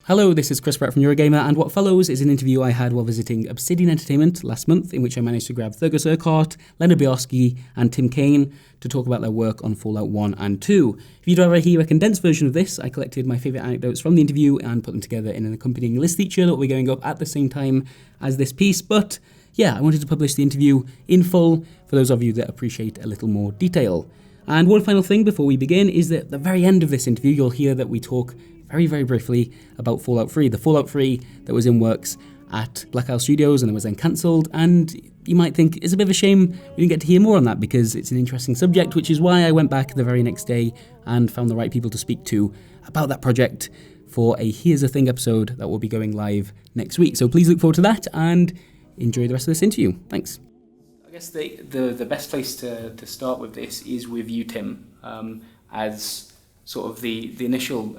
Hello, this is Chris Bratt from Eurogamer, and what follows is an interview I had while visiting Obsidian Entertainment last month, in which I managed to grab Feargus Urquhart, Leonard Boyarsky, and Tim Cain to talk about their work on Fallout 1 and 2. If you'd rather hear a condensed version of this, I collected my favourite anecdotes from the interview and put them together in an accompanying list feature that will be going up at the same time as this piece, but yeah, I wanted to publish the interview in full for those of you that appreciate a little more detail. And one final thing before we begin is that at the very end of this interview, you'll hear that we talk very, very briefly about Fallout 3, the Fallout 3 that was in works at Black Isle Studios and then was then cancelled, and you might think it's a bit of a shame we didn't get to hear more on that because it's an interesting subject, which is why I went back the very next day and found the right people to speak to about that project for a Here's a Thing episode that will be going live next week. So please look forward to that and enjoy the rest of this interview. Thanks. I guess the best place to start with this is with you, Tim, as sort of the initial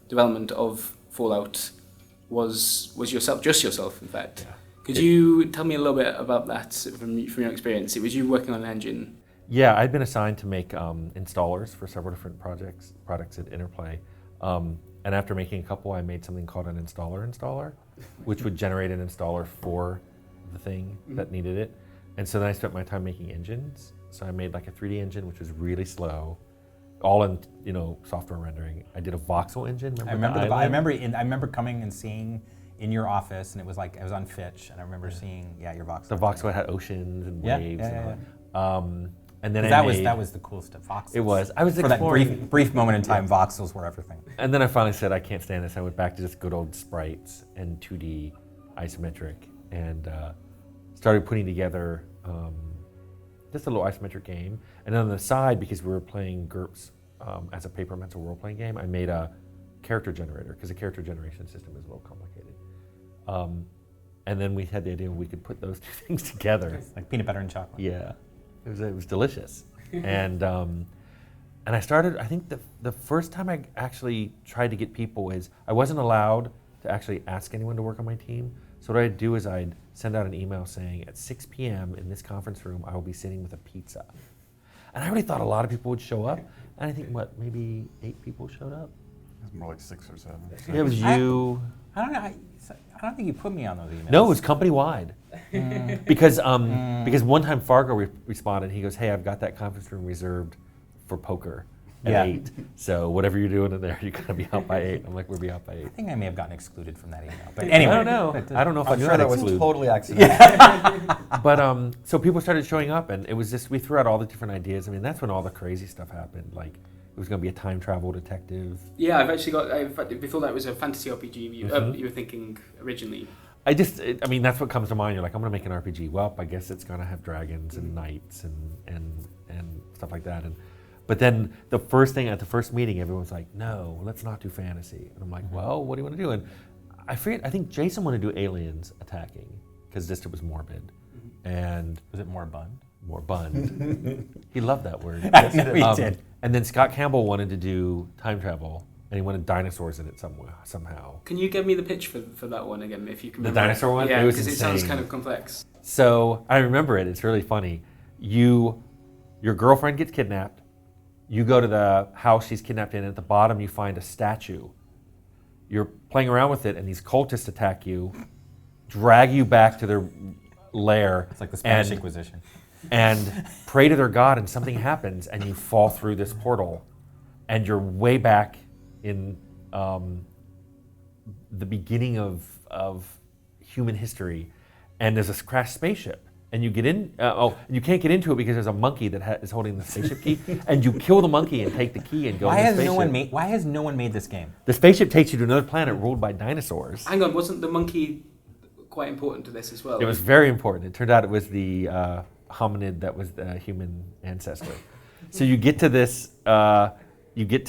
development of Fallout was yourself, just yourself, in fact. Yeah. Could you tell me a little bit about that from your experience? It was you working on an engine. Yeah, I'd been assigned to make installers for several different products at Interplay. And after making a couple, I made something called an installer, which would generate an installer for the thing that needed it. And so then I spent my time making engines. So I made like a 3D engine, which was really slow, all in software rendering. I did a voxel engine. I remember coming and seeing in your office, and it was on Fitch, and I remember seeing your voxel. The voxel had oceans and waves. And then that was the cool stuff. Voxels. It was. I was for exploring. That brief moment in time. Voxels were everything. And then I finally said I can't stand this. I went back to just good old sprites and 2D isometric, and started putting together just a little isometric game. And then on the side, because we were playing GURPS as a paper mental role-playing game, I made a character generator, because the character generation system is a little complicated. And then we had the idea we could put those two things together. Like peanut butter and chocolate. Yeah, it was delicious. and I started, I think the first time I actually tried to get people is, I wasn't allowed to actually ask anyone to work on my team. So what I'd do is I'd send out an email saying, at 6 p.m. in this conference room, I will be sitting with a pizza. And I really thought a lot of people would show up. And I think, maybe 8 people showed up? It was more like 6 or 7. Yeah, it was you. I don't know. I don't think you put me on those emails. No, it was company-wide. Because one time Fargo responded, he goes, hey, I've got that conference room reserved for poker at 8. So whatever you're doing in there, you're going to be out by 8. I'm like, we'll be out by 8. I think I may have gotten excluded from that email. But anyway. I don't know. I don't know if I knew how to exclude. That was totally accidental. But so people started showing up, and it was just, we threw out all the different ideas. I mean, that's when all the crazy stuff happened. Like, it was going to be a time travel detective. Yeah, I've actually got, before that was a fantasy RPG you were thinking originally. I mean, that's what comes to mind. You're like, I'm going to make an RPG. Well, I guess it's going to have dragons and knights and stuff like that. But then the first thing at the first meeting, everyone's like, no, let's not do fantasy. And I'm like, well, what do you want to do? And I think Jason wanted to do aliens attacking, because this was morbid. And was it morbund? Morbund. He loved that word. No, he did. And then Scott Campbell wanted to do time travel, and he wanted dinosaurs in it somehow. Can you give me the pitch for that one again, if you can remember? The dinosaur one? Yeah, because it sounds kind of complex. So I remember it. It's really funny. Your girlfriend gets kidnapped. You go to the house she's kidnapped in. At the bottom, you find a statue. You're playing around with it, and these cultists attack you, drag you back to their lair. It's like the Spanish Inquisition. And pray to their god, and something happens, and you fall through this portal, and you're way back in the beginning of human history, and there's a crashed spaceship. And you get in, you can't get into it because there's a monkey that is holding the spaceship key, and you kill the monkey and take the key and go to the spaceship. Why has no one made this game? The spaceship takes you to another planet ruled by dinosaurs. Hang on, wasn't the monkey quite important to this as well? It was very important. It turned out it was the hominid that was the human ancestor. So you get to this, you take it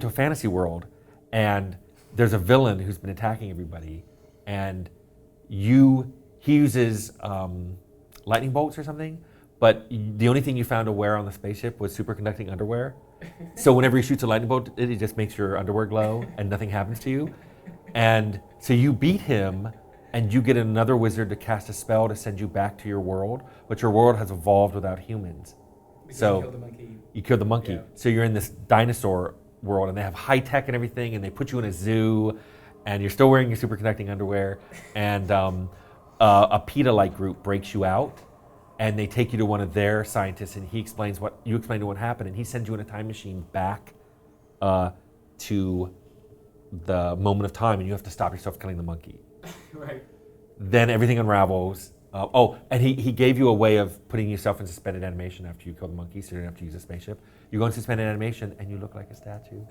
to a fantasy world, and there's a villain who's been attacking everybody, and he uses lightning bolts or something, but the only thing you found to wear on the spaceship was superconducting underwear. So whenever he shoots a lightning bolt, it just makes your underwear glow and nothing happens to you. And so you beat him, and you get another wizard to cast a spell to send you back to your world, but your world has evolved without humans. Because so you killed the monkey. You killed the monkey. Yeah. So you're in this dinosaur world, and they have high tech and everything, and they put you in a zoo, and you're still wearing your superconducting underwear, and a PETA-like group breaks you out, and they take you to one of their scientists, and you explain to what happened, and he sends you in a time machine back to the moment of time, and you have to stop yourself killing the monkey. Right. Then everything unravels. And he gave you a way of putting yourself in suspended animation after you kill the monkey, so you don't have to use a spaceship. You go in suspended animation, and you look like a statue.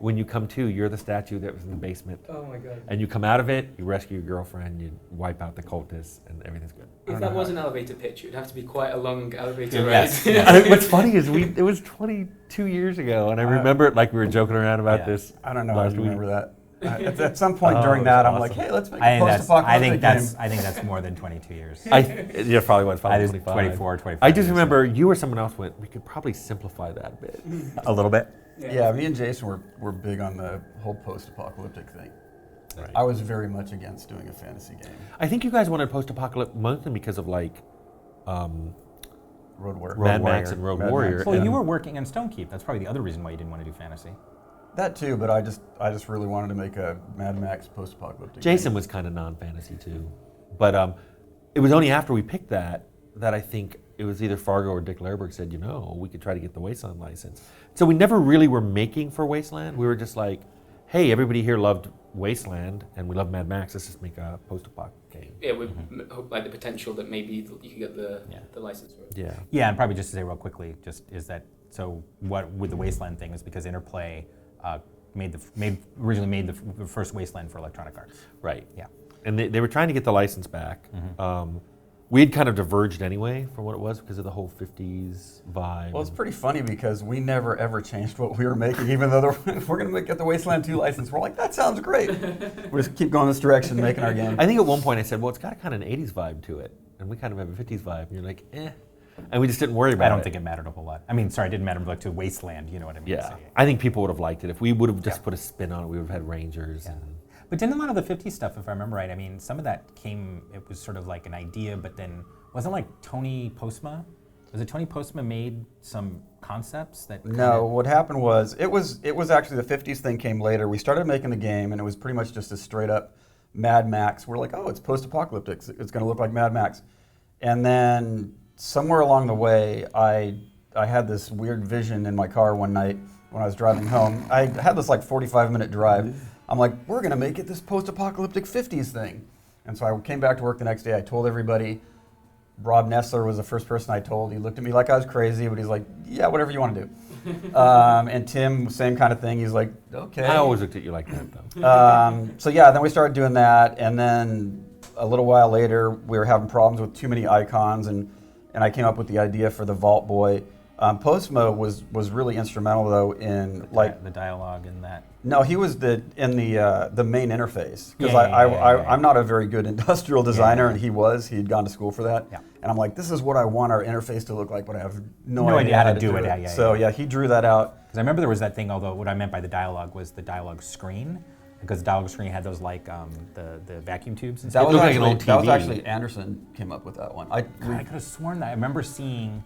When you come to, you're the statue that was in the basement. Oh my god. And you come out of it, you rescue your girlfriend, you wipe out the cultists, and everything's good. If that was an elevator pitch, it would have to be quite a long elevator Yes. ride. And what's funny is it was 22 years ago, and I remember it like we were joking around about this. I don't know how last you week. remember that. At some point during that, I'm like, hey, let's make a post-apocalyptic game. I think that's more than 22 years. Yeah, probably what, I 25. think 24, 25 I just years. remember you or someone else went, we could probably simplify that a bit. A little bit. Yeah, me and Jason were big on the whole post-apocalyptic thing. Right. I was very much against doing a fantasy game. I think you guys wanted post-apocalyptic mostly because of like Road Warrior. Mad Warrior. Max and Road Mad Warrior. Max. Well, and- you were working in Stonekeep. That's probably the other reason why you didn't want to do fantasy. That too, but I just really wanted to make a Mad Max post-apocalyptic Jason game. was kind of non-fantasy too, but it was only after we picked that I think it was either Fargo or Dick Lerberg said, we could try to get the Wasteland license. So we never really were making for Wasteland. We were just like, hey, everybody here loved Wasteland and we love Mad Max. Let's just make a post-apoc game. Yeah, we hope like the potential that maybe you could get the license for it. Yeah. Yeah, and probably just to say real quickly, just is that so what with the Wasteland thing is because Interplay originally made the first Wasteland for Electronic Arts. Right. Yeah. And they were trying to get the license back. We had kind of diverged anyway from what it was because of the whole 50s vibe. Well, it's pretty funny because we never ever changed what we were making, even though we're going to get the Wasteland 2 license. We're like, that sounds great. We just keep going this direction, making our game. I think at one point I said, well, it's got kind of an 80s vibe to it. And we kind of have a 50s vibe. And you're like, eh. And we just didn't worry about it. I don't think it mattered a whole lot. I mean, sorry, it didn't matter like to Wasteland, you know what I mean? Yeah. So, I think people would have liked it. If we would have just put a spin on it, we would have had Rangers. Yeah. And But didn't a lot of the 50s stuff, if I remember right, I mean, some of that it was sort of like an idea, but then wasn't like Tony Postma? Was it Tony Postma made some concepts that No, what happened was it was actually the 50s thing came later. We started making the game, and it was pretty much just a straight up Mad Max. We're like, oh, it's post-apocalyptic. It's going to look like Mad Max. And then somewhere along the way, I had this weird vision in my car one night when I was driving home. I had this like 45-minute drive. I'm like, we're going to make it this post-apocalyptic 50s thing. And so I came back to work the next day. I told everybody. Rob Nessler was the first person I told. He looked at me like I was crazy, but he's like, yeah, whatever you want to do. And Tim, same kind of thing. He's like, okay. I always looked at you like that, though. So yeah, then we started doing that, and then a little while later, we were having problems with too many icons, and I came up with the idea for the Vault Boy. Postma was really instrumental though in like the dialogue and that. No, he was in the main interface because Yeah. I'm not a very good industrial designer, Yeah. and he was. He had gone to school for that. Yeah. And I'm like, this is what I want our interface to look like, but I have no No idea idea how to do it. Yeah, So yeah. he drew that out. Because I remember there was that thing, although what I meant by the dialogue was the dialogue screen, because the dialogue screen had those like the vacuum tubes and That stuff. was, looked like an actually, old that was TV. actually Anderson came up with that one. I could have sworn that I remember seeing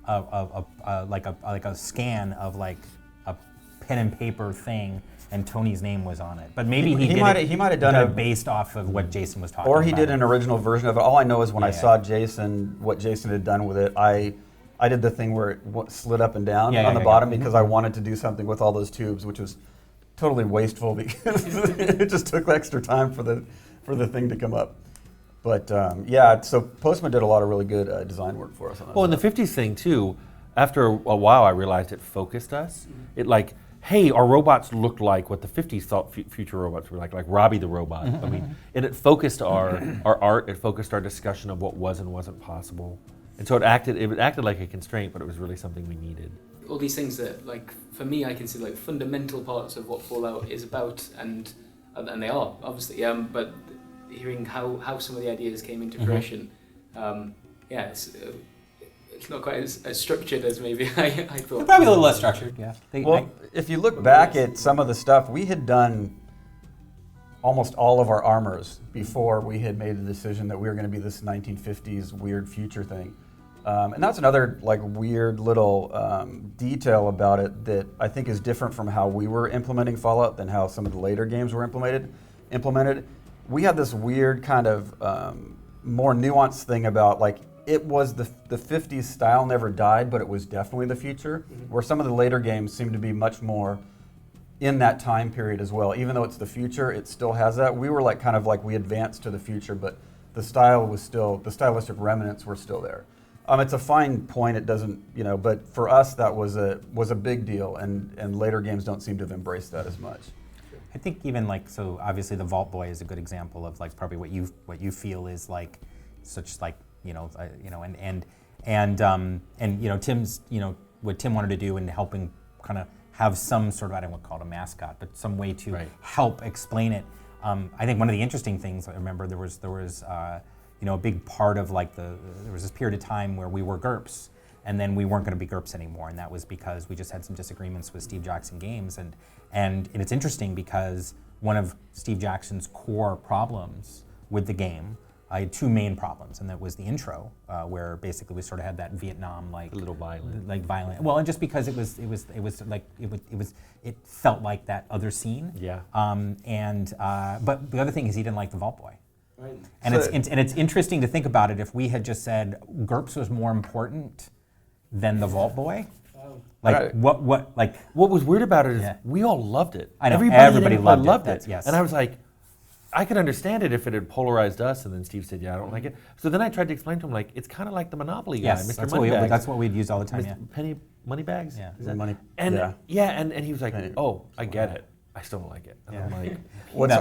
like a scan of like a pen and paper thing, and Tony's name was on it. But maybe he might have done it based off of what Jason was talking or about. he did an original version of it. All I know is when I Yeah. saw Jason, what Jason had done with it, I did the thing where it slid up and down on the bottom because I wanted to do something with all those tubes, which was totally wasteful because it just took extra time for the thing to come up. But so Postman did a lot of really good design work for us on that. Well, in the 50s thing too, after a while I realized it focused us. It like, hey, our robots looked like what the 50s thought future robots were like Robbie the robot. I mean, and it focused our art, it focused our discussion of what was and wasn't possible. And so it acted like a constraint, but it was really something we needed. All these things that, like, for me, I consider like fundamental parts of what Fallout is about, and they are, obviously, but hearing how some of the ideas came into fruition, it's not quite as structured as maybe I thought. Probably a little less structured, yeah. If you look back at some of the stuff, we had done almost all of our armors before we had made the decision that we were going to be this 1950s weird future thing. And that's another like weird little detail about it that I think is different from how we were implementing Fallout than how some of the later games were implemented. We had this weird kind of more nuanced thing about like it was the 50s style never died, but it was definitely the future, where some of the later games seem to be much more in that time period as well. Even though it's the future, it still has that. We were like kind of like we advanced to the future, but the style was still, the stylistic remnants were still there. It's a fine point. It doesn't, but for us that was a big deal, and later games don't seem to have embraced that as much. I think even like, so obviously the Vault Boy is a good example of like probably what you feel is like such like Tim's what Tim wanted to do in helping kind of have some sort of, I don't want to call it a mascot, but some way to help explain it. I think one of the interesting things I remember there was a big part of like there was this period of time where we were GURPS, and then we weren't going to be GURPS anymore, and that was because we just had some disagreements with Steve Jackson Games, and it's interesting because one of Steve Jackson's core problems with the game, I had two main problems, and that was the intro, where basically we sort of had that Vietnam like a little violent, Well, and just because it felt like that other scene. Yeah. But the other thing is he didn't like the Vault Boy. Right. And it's interesting to think about it. If we had just said GURPS was more important than the Vault Boy, what was weird about it is we all loved it. I know everybody loved it. Yes. And I was like, I could understand it if it had polarized us, and then Steve said, "Yeah, I don't like it." So then I tried to explain to him like it's kind of like the Monopoly guy, yes, Mr. Moneybags. That's what we'd use all the time. Yeah. Penny Moneybags. Yeah. Is that Money. And yeah. And he was like, "Oh, I get it. I still don't like it." And I'm like,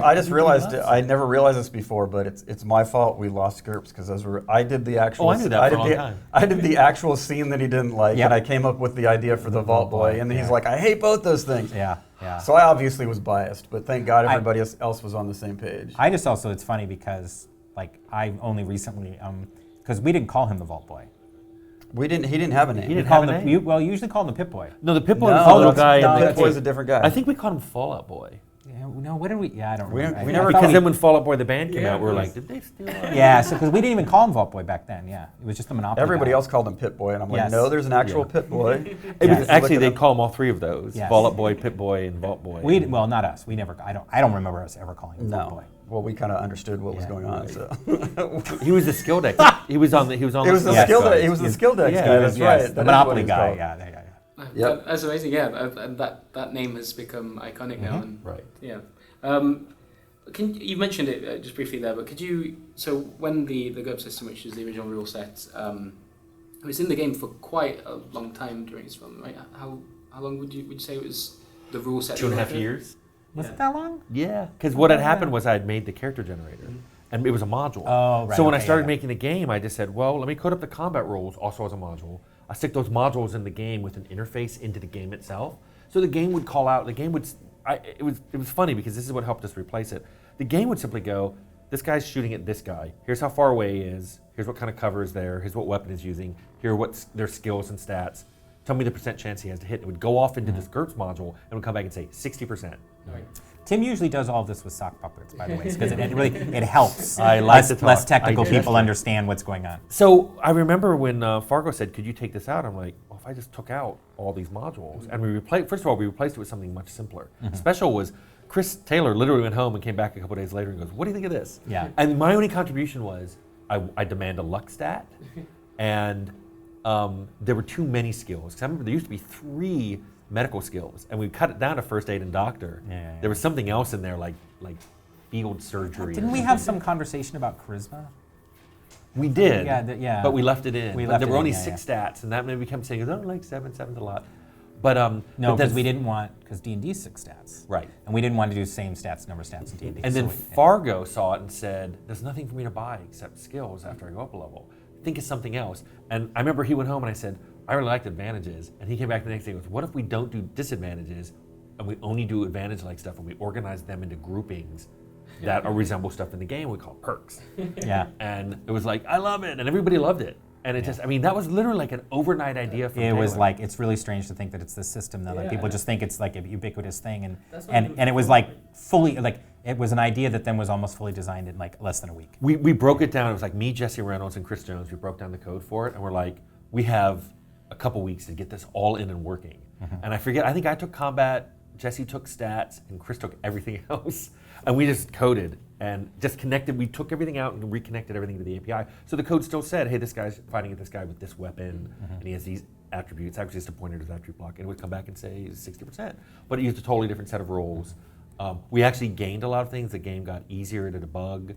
I just realized I never realized this before, but it's my fault we lost GURPS because I did the actual. I knew that for a long time. I did the actual scene that he didn't like, and I came up with the idea for the Vault Boy, and then he's like, "I hate both those things." Yeah. Yeah. So I obviously was biased, but thank God everybody else was on the same page. I just also, it's funny because like I only recently, because we didn't call him the Vault Boy. He didn't have a name. He didn't have a name? You usually call him the Pip Boy. No, the Pip Boy was the little guy. No, the Pip Boy's a different guy. I think we called him Fallout Boy. Yeah, no, what did we? Yeah, I don't remember. We never Because then when Fall Out Boy the band came out, we were like, did they steal our Yeah, so because we didn't even call him Vault Boy back then. Yeah, it was just the Monopoly. Everybody guy. else called him Pip Boy, and I'm like, Yes. no, there's an actual Pip Boy. It was Yes. actually they call them all three of those: Yes. Fall Out Boy, Pip Boy, and Vault Boy. Well, not us. We never. I don't remember us ever calling him Vault Boy. Well, we kind of understood what was going on. So He was the skill deck. He was on the. He was on. it was the Yes. skill deck. He was the skill deck guy. That's right. The That is Monopoly what he's guy. called. Yeah. Yep. That's amazing. Yeah, and that name has become iconic now. And, Right. Yeah. You mentioned it just briefly there, but could you? So when the GURPS system, which is the original rule set, it was in the game for quite a long time during its run, right? How long would you say it was the rule set? 2.5 years. Was it that long? Yeah, because what had happened was I had made the character generator, and it was a module. Oh, right. So when I okay, started yeah. making the game, I just said, well, let me code up the combat rules also as a module. I stick those modules in the game with an interface into the game itself. So the game would call out. The game would. It was funny because this is what helped us replace it. The game would simply go, this guy's shooting at this guy. Here's how far away he is. Here's what kind of cover is there. Here's what weapon he's using. Here are what their skills and stats. Tell me the % chance he has to hit. It would go off into this GURPS module and would come back and say 60%. Right. Tim usually does all of this with sock puppets, by the way, because it helps. I like to talk. Less technical I people just- understand what's going on. So I remember when Fargo said, could you take this out? I'm like, well, if I just took out all these modules and we replaced, first of all, we replaced it with something much simpler. Special was Chris Taylor literally went home and came back a couple days later and goes, what do you think of this? Yeah. And my only contribution was I demand a luck stat, and there were too many skills. 'Cause I remember there used to be 3 medical skills, and we cut it down to first aid and doctor. Yeah. There was something else in there like field surgery. Didn't we have some conversation about charisma? We did, Yeah, but we left it in. We But left there it were in, only yeah, 6 stats, and that maybe became saying, I don't like 7, 7's a lot. But No, but because then- we didn't want, because D&D's 6 stats. Right. And we didn't want to do same stats, number of stats in D&D. And then Fargo saw it and said, there's nothing for me to buy except skills after I go up a level. Think of something else. And I remember he went home and I said, I really liked advantages. And he came back the next day and goes, what if we don't do disadvantages and we only do advantage-like stuff and we organize them into groupings that resemble stuff in the game we call perks. Yeah. And it was like, I love it. And everybody loved it. And it just, I mean, that was literally like an overnight idea from It was Taylor. like, it's really strange to think that it's this system though, that people just think it's like a ubiquitous thing. That's what And it was like fully, like, it was an idea that then was almost fully designed in like less than a week. We broke it down. It was like me, Jesse Reynolds, and Chris Jones. We broke down the code for it, and we're like, we have a couple weeks to get this all in and working. And I forget, I think I took combat, Jesse took stats, and Chris took everything else. And we just coded and just connected. We took everything out and reconnected everything to the API. So the code still said, hey, this guy's fighting this guy with this weapon, and he has these attributes. I was just a pointer to his attribute block, and it would come back and say 60%. But it used a totally different set of rules. We actually gained a lot of things. The game got easier to debug.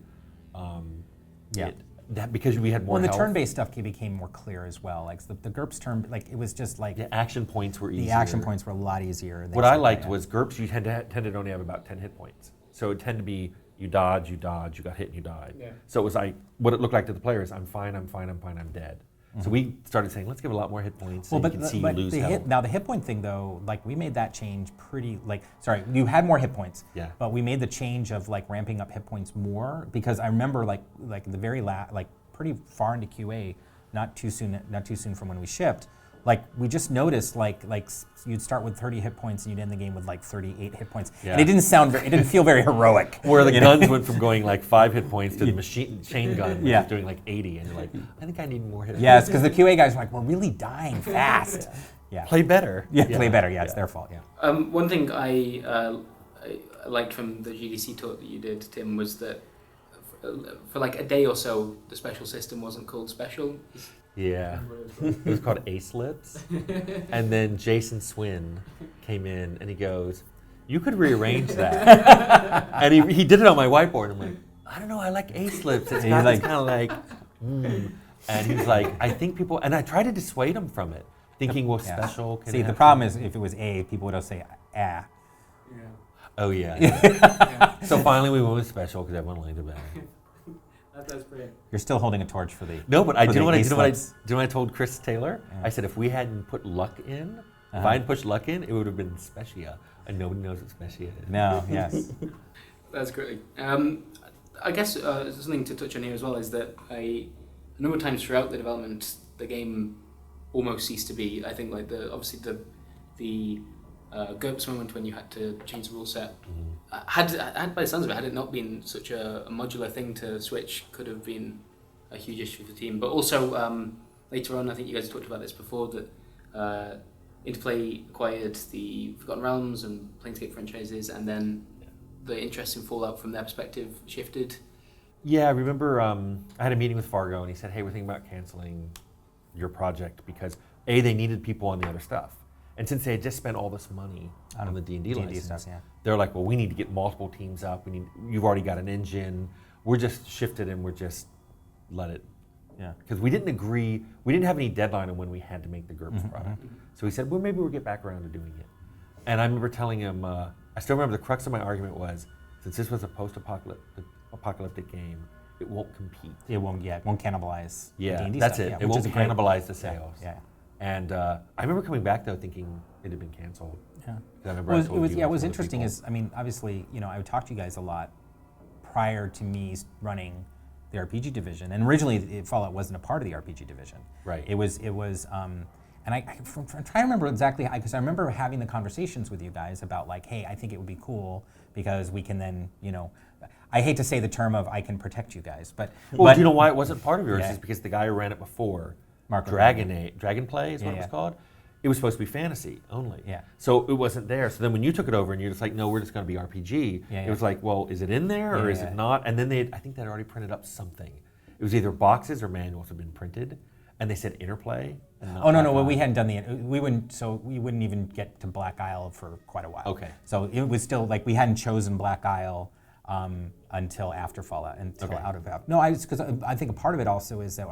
Because we had more Well, the health. turn-based stuff became more clear as well. Like the GURPS turn, like it was just like The action points were easier. the action points were a lot easier. What I liked was GURPS, you tended to only have about 10 hit points. So it tended to be you dodge, you got hit, and you died. Yeah. So it was like, what it looked like to the players, I'm fine, I'm dead. So we started saying, let's give a lot more hit points so you can see you lose health. Now the hit point thing though, like we made that change pretty, you had more hit points, but we made the change of like ramping up hit points more because I remember like the very pretty far into QA, not too soon from when we shipped, like we just noticed like you'd start with 30 hit points and you'd end the game with like 38 hit points. And it didn't feel very heroic. Where the guns went from going like 5 hit points to the chain gun, which was doing like 80, and you're like, I think I need more hit points. Yes, because the QA guys were like, we're really dying fast. Play better. Play better, it's their fault, One thing I liked from the GDC talk that you did, Tim, was that for like a day or so, the special system wasn't called special. Yeah, it was called A-Slips. And then Jason Swin came in and he goes, you could rearrange that. And he did it on my whiteboard. I'm like, I don't know, I like A-Slips. It's got this kind of like, And he's like, I think people, and I tried to dissuade him from it, thinking, well, special can See, the problem is if it was A, people would say, ah. Yeah. Oh, yeah. So finally we went with special because everyone liked it better. That's brilliant. You're still holding a torch for the. No, but do you know what A-Slips. I told Chris Taylor? I said if we hadn't put luck in, if I hadn't pushed luck in, it would have been Specia, and nobody knows what Specia is. No, yes. That's great. I guess something to touch on here as well is that a number of times throughout the development, the game almost ceased to be. I think like obviously the GURPS moment when you had to change the rule set. Had by the sounds of it, had it not been such a modular thing to switch, could have been a huge issue for the team. But also later on, I think you guys talked about this before, that Interplay acquired the Forgotten Realms and Planescape franchises, and then the interest in Fallout from their perspective shifted. Yeah, I remember I had a meeting with Fargo, and he said, hey, we're thinking about canceling your project because A, they needed people on the other stuff. And since they had just spent all this money on the D&D license, stuff, they're like, well, we need to get multiple teams up. You've already got an engine. We're just shifted and we're just let it. Yeah. Because we didn't agree, we didn't have any deadline on when we had to make the GURPS product. So he said, well, maybe we'll get back around to doing it. And I remember telling him, I still remember the crux of my argument was, since this was a post-apocalyptic game, it won't compete. It won't cannibalize the D&D that's stuff. it. It won't cannibalize the sales. Yeah. And I remember coming back though thinking it had been canceled. Yeah. I remember What was interesting is, I mean, obviously, I would talk to you guys a lot prior to me running the RPG division, and originally Fallout wasn't a part of the RPG division. Right. It was, and I'm trying to remember exactly because I remember having the conversations with you guys about like, hey, I think it would be cool because we can then, I hate to say the term of I can protect you guys, but do you know why it wasn't part of yours? Is because the guy who ran it before. Dragonplay is what it was called. It was supposed to be fantasy only. Yeah. So it wasn't there. So then when you took it over and you're just like, no, we're just going to be RPG. It was like, well, is it in there or is it not? And then I think they'd already printed up something. It was either boxes or manuals had been printed, and they said Interplay. Oh no, well, we hadn't done we wouldn't even get to Black Isle for quite a while. Okay. So it was still like we hadn't chosen Black Isle until after Fallout, out of Fallout. No, because I think a part of it also is that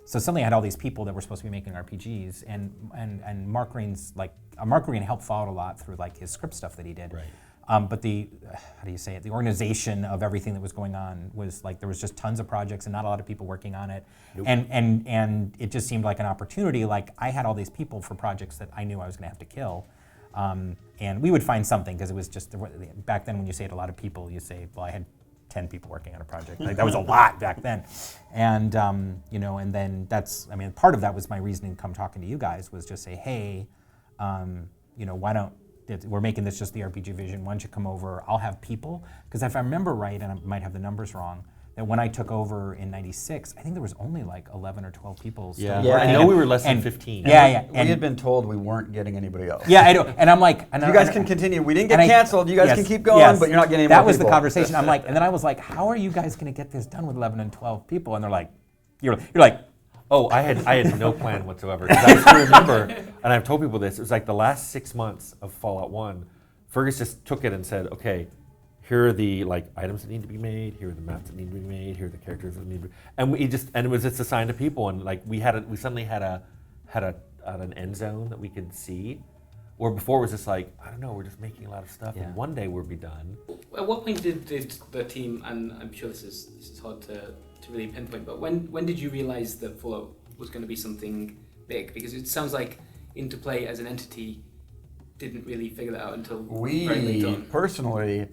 So suddenly I had all these people that were supposed to be making RPGs, and Mark Green's Mark Green helped Fallout a lot through like his script stuff that he did. Right. But the the organization of everything that was going on was like there was just tons of projects and not a lot of people working on it, and it just seemed like an opportunity. Like I had all these people for projects that I knew I was going to have to kill, and we would find something because it was just back then when you say it a lot of people, you say, well, I had 10 people working on a project. Like, that was a lot back then. And, and then part of that was my reasoning come talking to you guys was just say, hey, why don't, we're making this just the RPG vision, why don't you come over, I'll have people. Because if I remember right, and I might have the numbers wrong, that when I took over in '96, I think there was only like 11 or 12 people. Still Yeah, Yeah, I working. know we were less than 15. Yeah. We had been told we weren't getting anybody else. Yeah, I know. And I'm like, You guys can continue. We didn't get canceled. You guys yes, can keep going, yes. but you're not getting any That more was the people. conversation. I'm like, and then I was like, how are you guys going to get this done with 11 and 12 people? And they're like, you're like, Oh, I had no plan whatsoever. 'Cause I still remember, and I've told people this, it was like the last 6 months of Fallout 1, Feargus just took it and said, okay, here are the items that need to be made, here are the maps that need to be made, here are the characters that need to be, and it was just assigned to people, and we suddenly had an end zone that we could see, where before it was just like, I don't know, we're just making a lot of stuff, and one day we'll be done. At what point did the team, and I'm sure this is hard to really pinpoint, but when did you realize that Fallout was going to be something big? Because it sounds like Interplay as an entity didn't really figure that out until very late on. We personally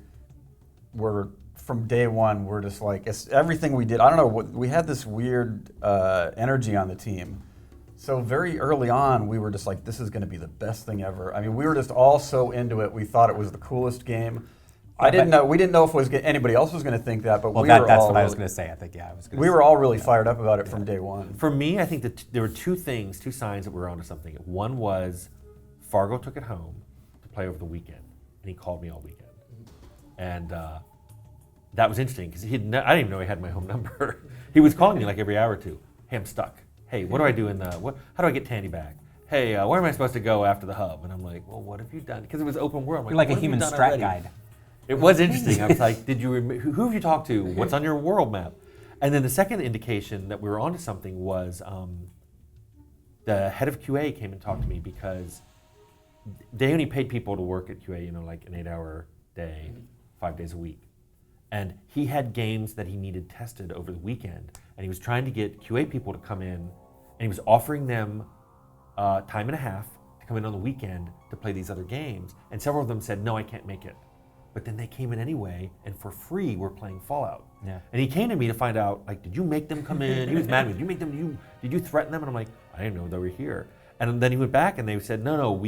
were, from day one, we're just like, it's everything we did. I don't know, we had this weird energy on the team. So very early on, we were just like, this is going to be the best thing ever. I mean, we were just all so into it. We thought it was the coolest game. We didn't know if anybody else was going to think that, but that's what I was going to say. I think, yeah, I was going to say. We were all really fired up about it from day one. For me, I think that there were two signs that we were onto something. One was Fargo took it home to play over the weekend, and he called me all weekend. And that was interesting, because I didn't even know he had my home number. He was calling me like every hour or two. Hey, I'm stuck. Hey, what do I do how do I get Tandy back? Hey, where am I supposed to go after the hub? And I'm like, well, what have you done? Because it was open world. You're like a human strat guide. It was interesting. I was like, who have you talked to? What's on your world map? And then the second indication that we were onto something was the head of QA came and talked to me, because they only paid people to work at QA, like an 8-hour day, 5 days a week. And he had games that he needed tested over the weekend. And he was trying to get QA people to come in, and he was offering them time and a half to come in on the weekend to play these other games. And several of them said, no, I can't make it. But then they came in anyway, and for free, we're playing Fallout. Yeah. And he came to me to find out, did you make them come in? He was mad at me. Did you make them? Did you threaten them? And I'm like, I didn't know they were here. And then he went back, and they said, no,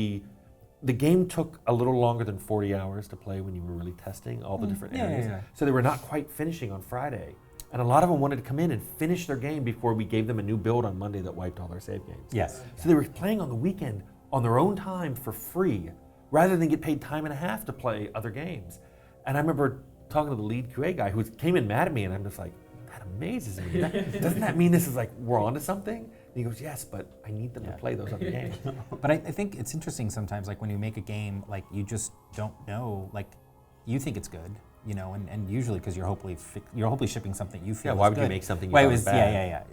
the game took a little longer than 40 hours to play when you were really testing all the different areas. Yeah. So they were not quite finishing on Friday. And a lot of them wanted to come in and finish their game before we gave them a new build on Monday that wiped all their save games. Yes. So they were playing on the weekend on their own time for free, rather than get paid time and a half to play other games. And I remember talking to the lead QA guy who came in mad at me, and I'm just like, that amazes me. Doesn't that mean this is we're onto something? And he goes, yes, but I need them to play those other games. But I think it's interesting sometimes, when you make a game, you just don't know, you think it's good, and usually because you're hopefully shipping something you feel is why would good. you make something you thought was bad?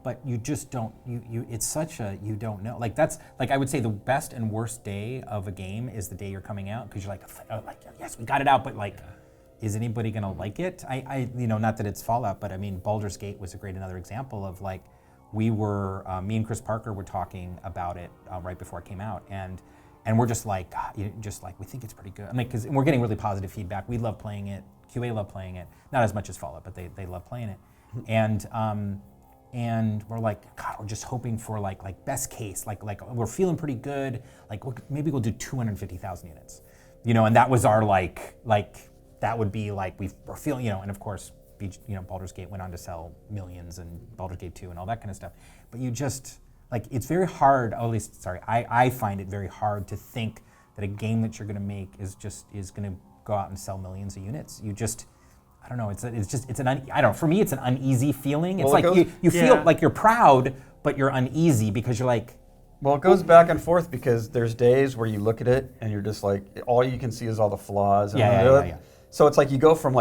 But you just don't, it's such a, you don't know. That's, I would say the best and worst day of a game is the day you're coming out, because you're yes, we got it out, but is anybody gonna like it? I not that it's Fallout, but I mean, Baldur's Gate was another example of we were, me and Chris Parker were talking about it right before it came out, and we're just we think it's pretty good. Because we're getting really positive feedback. We love playing it. QA love playing it. Not as much as Fallout, but they love playing it. And we're God, we're just hoping for best case, we're feeling pretty good. Maybe we'll do 250,000 units, and that was our that would be we're feeling, and of course, Baldur's Gate went on to sell millions, and Baldur's Gate 2 and all that kind of stuff. But you just it's very hard. I find it very hard to think that a game that you're going to make is going to go out and sell millions of units. You just, I don't know. For me, it's an uneasy feeling. It's you feel like you're proud, but you're uneasy because you're Well, it goes back and forth, because there's days where you look at it and you're just all you can see is all the flaws. And Yeah. So it's you go from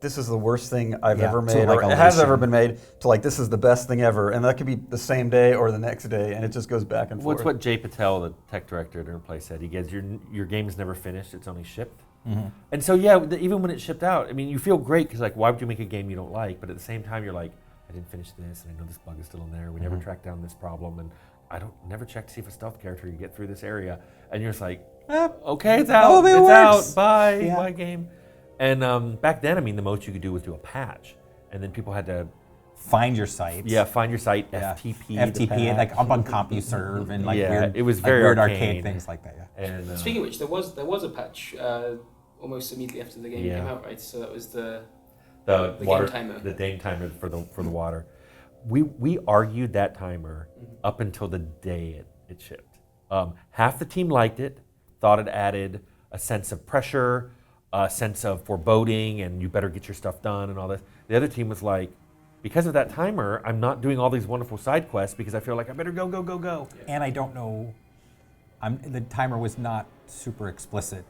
this is the worst thing I've ever made, to, or it has ever been made, to this is the best thing ever. And that could be the same day or the next day, and it just goes back and forth. What's what Jay Patel, the tech director at Interplay, said. He goes, your game is never finished, it's only shipped. Mm-hmm. And so, even when it's shipped out, I mean, you feel great, because why would you make a game you don't like? But at the same time, you're I didn't finish this, and I know this bug is still in there. We never tracked down this problem, and I never check to see if a stealth character you get through this area. And you're just okay, it's out, out, bye game. And back then, I mean, the most you could do was do a patch, and then people had to find your site. Yeah, find your site, FTP, and up on CompuServe and weird, it was very weird arcade things like that. Yeah. And speaking of which, there was a patch almost immediately after the game came out, right? So that was the the water game timer. the game timer for the water. We argued that timer up until the day it shipped. Half the team liked it, thought it added a sense of pressure, a sense of foreboding, and you better get your stuff done and all this. The other team was like, because of that timer, I'm not doing all these wonderful side quests because I feel like I better go. And I don't know, the timer was not super explicit.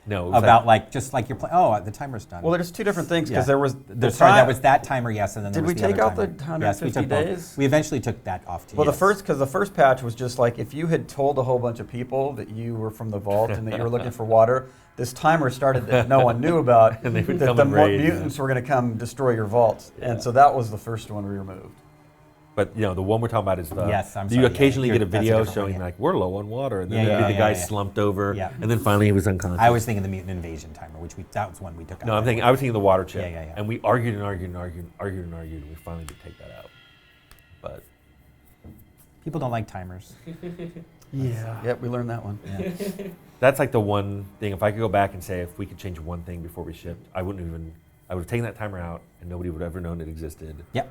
No, it was about just like you're playing. Oh, the timer's done. Well, there's two different things because Yeah. there was. Sorry, that was that timer, yes, and then there Did was we the take other out the timer. 150 Yes, we took both. days? We eventually took that off too. Well, yes. the first patch was just like if you had told a whole bunch of people that you were from the vault and that you were looking for water, this timer started that no one knew about, And they would that come the and raid, mutants were going to come destroy your vaults. And so that was the first one we removed. But the one we're talking about is the. Yes, I'm you sorry, occasionally yeah, get a that's a video different one, showing yeah. like we're low on water, and then Yeah, there'd be yeah, the guy yeah. slumped over, Yeah. and then finally he was unconscious. I was thinking the mutant invasion timer, that was one we took out. No, I was thinking the water chip. Yeah. And we argued, and we finally did take that out. But People don't like timers. yeah, Yep, we learned that one. Yeah. that's like the one thing. If I could go back and say if we could change one thing before we shipped, I would have taken that timer out, and nobody would have ever known it existed. Yep.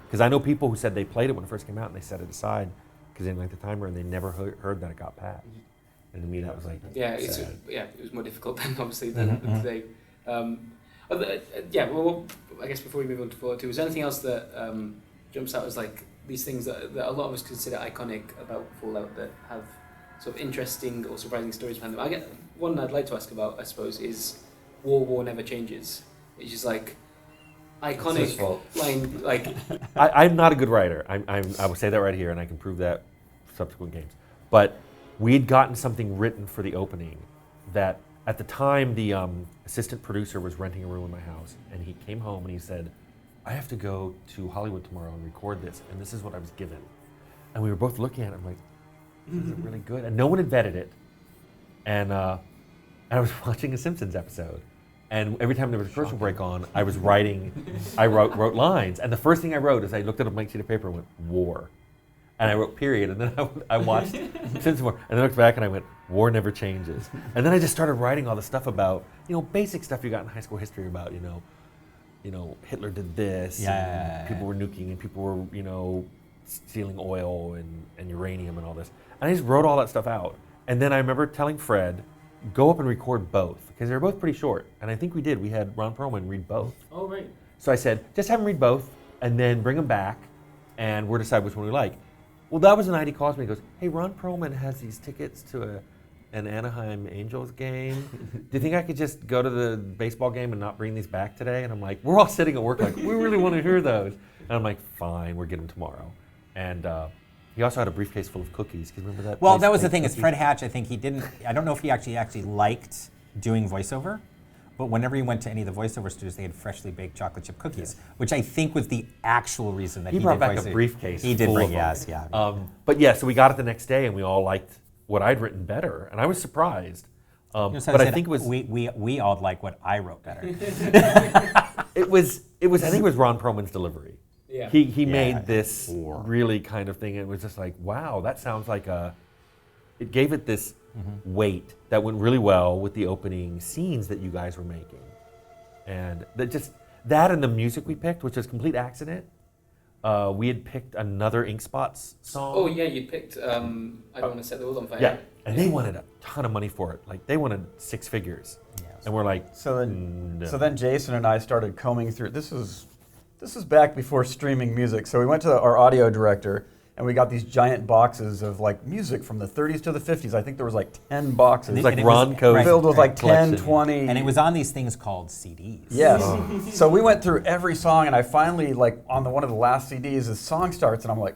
Because I know people who said they played it when it first came out, and they set it aside because they didn't like the timer, and they never heard that it got patched. And to me, that was like sad. It was more difficult then, obviously, than today. Well, I guess before we move on to Fallout 2, is there anything else that jumps out as like these things that a lot of us consider iconic about Fallout that have sort of interesting or surprising stories behind them? One I'd like to ask about, I suppose, is War Never Changes, which is like iconic line. Like I'm not a good writer. I will say that right here, and I can prove that for subsequent games. But we'd gotten something written for the opening that at the time the assistant producer was renting a room in my house, and he came home and he said, I have to go to Hollywood tomorrow and record this, and this is what I was given. And we were both looking at it, I'm like, is it really good? And no one had vetted it. And I was watching a Simpsons episode. And every time there was a commercial break on, I was wrote lines. And the first thing I wrote is I looked at a blank sheet of paper and went, war. And I wrote period. And then I watched Simpsons more. And then I looked back and I went, war never changes. And then I just started writing all the stuff about, basic stuff you got in high school history about, Hitler did this. And people were nuking and people were, stealing oil and uranium and all this. And I just wrote all that stuff out. And then I remember telling Fred, go up and record both, because they were both pretty short. And I think we did. We had Ron Perlman read both. Oh, right. So I said, just have him read both, and then bring them back, and we'll decide which one we like. Well, that was the night he calls me and goes, hey, Ron Perlman has these tickets to an Anaheim Angels game. Do you think I could just go to the baseball game and not bring these back today? And I'm like, we're all sitting at work like, we really want to hear those. And I'm like, fine, we'll get them tomorrow. And he also had a briefcase full of cookies. Can you remember that? Well, that was the thing. Is Fred Hatch? I think he didn't. I don't know if he actually liked doing voiceover, but whenever he went to any of the voiceover studios, they had freshly baked chocolate chip cookies, which I think was the actual reason that he brought did back voiceover. a briefcase. He did full bring, of yes, them. yeah. But yeah, so we got it the next day, and we all liked what I'd written better, and I was surprised. So but I think it was we all like what I wrote better. it was I think it was Ron Perlman's delivery. Yeah. He made this really kind of thing, and it was just like, wow, that sounds like it gave it this weight that went really well with the opening scenes that you guys were making. And that and the music we picked, which was a complete accident. We had picked another Ink Spots song. Oh yeah, you picked I Don't Want to Set the World on Fire. Yeah, and they wanted a ton of money for it. Like they wanted 6 figures. And we're like, So then, no. so then Jason and I started combing through. This was back before streaming music. So we went to our audio director, and we got these giant boxes of like music from the 30s to the 50s. I think there was like 10 boxes. It was like And it was- Ronco's filled with like 10, collection. 20. And it was on these things called CDs. Yes. So we went through every song, and I finally, like, on one of the last CDs, the song starts, and I'm like,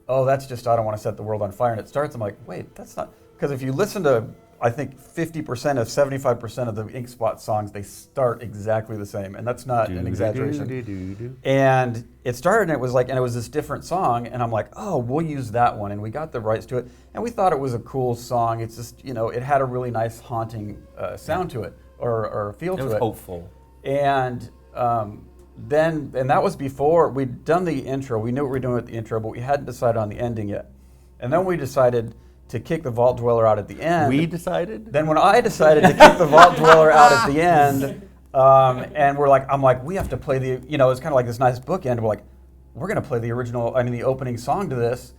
oh, that's just I Don't Want to Set the World on Fire. And it starts, I'm like, wait, that's not. Because if you listen to, I think 50% of 75% of the Ink Spot songs, they start exactly the same. And that's not an exaggeration. And it started, and it was like, and it was this different song, and I'm like, oh, we'll use that one. And we got the rights to it. And we thought it was a cool song. It's just, it had a really nice haunting sound to it, or feel to it. It was hopeful. And then that was before we'd done the intro. We knew what we were doing with the intro, but we hadn't decided on the ending yet. And then we decided to kick the Vault Dweller out at the end. We decided? Then when I decided to kick the Vault Dweller out at the end, And I'm like, we have to play the, it's kind of like this nice bookend. We're like, we're going to play the the opening song to this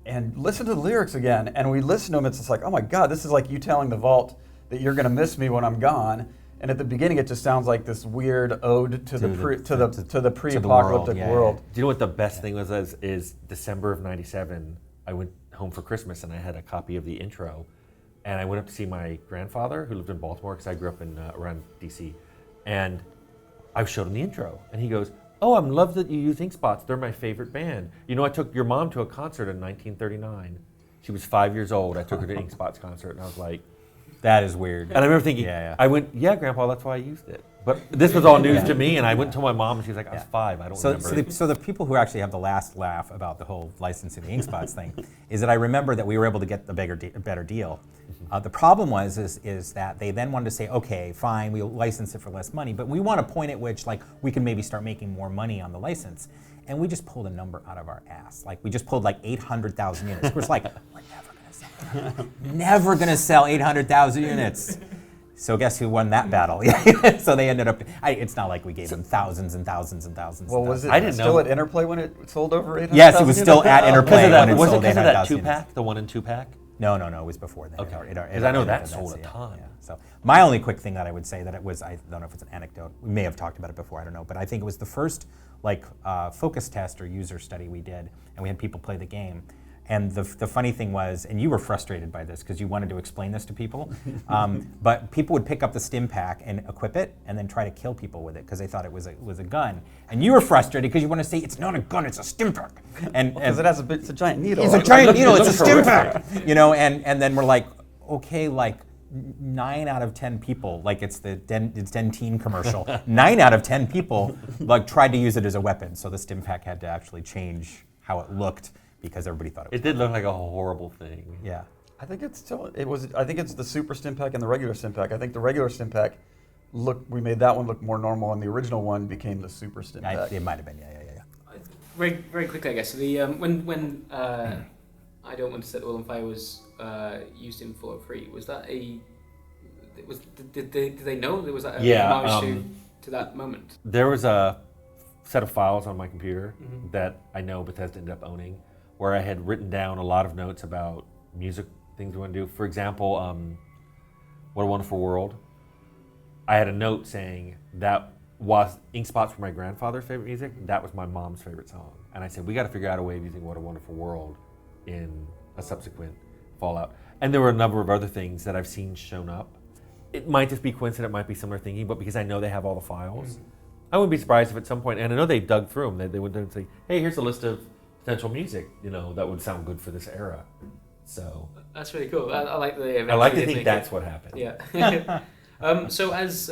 and listen to the lyrics again. And we listen to them. It's just like, oh my God, this is like you telling the vault that you're going to miss me when I'm gone. And at the beginning, it just sounds like this weird ode to the pre-apocalyptic world. Do you know what the best thing was? Is December of '97. I went home for Christmas and I had a copy of the intro, and I went up to see my grandfather who lived in Baltimore because I grew up in around DC, and I showed him the intro, and he goes, "Oh, I'm love that you use Ink Spots. They're my favorite band. You know, I took your mom to a concert in 1939. She was 5 years old. I took her to Ink Spots concert, and I was like." That is weird. And I remember thinking, I went, yeah, Grandpa, that's why I used it. But this was all news to me, and I went and told my mom, and she was like, I was 5, I don't remember. So the people who actually have the last laugh about the whole licensing the Ink Spots thing is that I remember that we were able to get a better deal. The problem is that they then wanted to say, okay, fine, we'll license it for less money, but we want a point at which we can maybe start making more money on the license. And we just pulled a number out of our ass. We just pulled 800,000 units. We're just like, we're never going to sell 800,000 units. So guess who won that battle? So they ended up, it's not like we gave them thousands and thousands and thousands. Well, was it I didn't still know. at Interplay when it sold over 800,000? Yes, it was still at Interplay when it sold 800,000. Was it because of that 2-pack, the 1 and 2-pack? No, it was before that. Okay, because I know that sold a ton. Yeah. So my only quick thing that I would say that it was, I don't know if it's an anecdote, we may have talked about it before, I don't know, but I think it was the first focus test or user study we did, and we had people play the game. And the funny thing was, and you were frustrated by this because you wanted to explain this to people, but people would pick up the stim pack and equip it and then try to kill people with it because they thought it was a gun. And you were frustrated because you want to say, it's not a gun, it's a stim pack. Because it's a giant needle. It's a giant needle, it's a stim pack. And then we're like, okay, 9 out of 10 people, it's the Dentyne commercial, 9 out of 10 people tried to use it as a weapon. So the stim pack had to actually change how it looked, because everybody thought it was. It did look like a horrible thing. Yeah. I think it's the super stim pack and the regular stim pack. I think the regular stim pack we made that one look more normal, and the original one became the super stim pack. It might have been, yeah. Very, very quickly, I guess. So the when I Don't Want to Set the World on Fire was used in Fallout 3, was that did they know there was that homage to that moment? There was a set of files on my computer that I know Bethesda ended up owning, where I had written down a lot of notes about music things we want to do. For example, What a Wonderful World. I had a note saying that was Ink Spots were my grandfather's favorite music. That was my mom's favorite song. And I said, we got to figure out a way of using What a Wonderful World in a subsequent Fallout. And there were a number of other things that I've seen shown up. It might just be coincident, it might be similar thinking, but because I know they have all the files, I wouldn't be surprised if at some point, and I know they dug through them, they would then say, hey, here's a list of potential music, that would sound good for this era. So that's really cool. I like the. I like to think that's what happened. Yeah. So as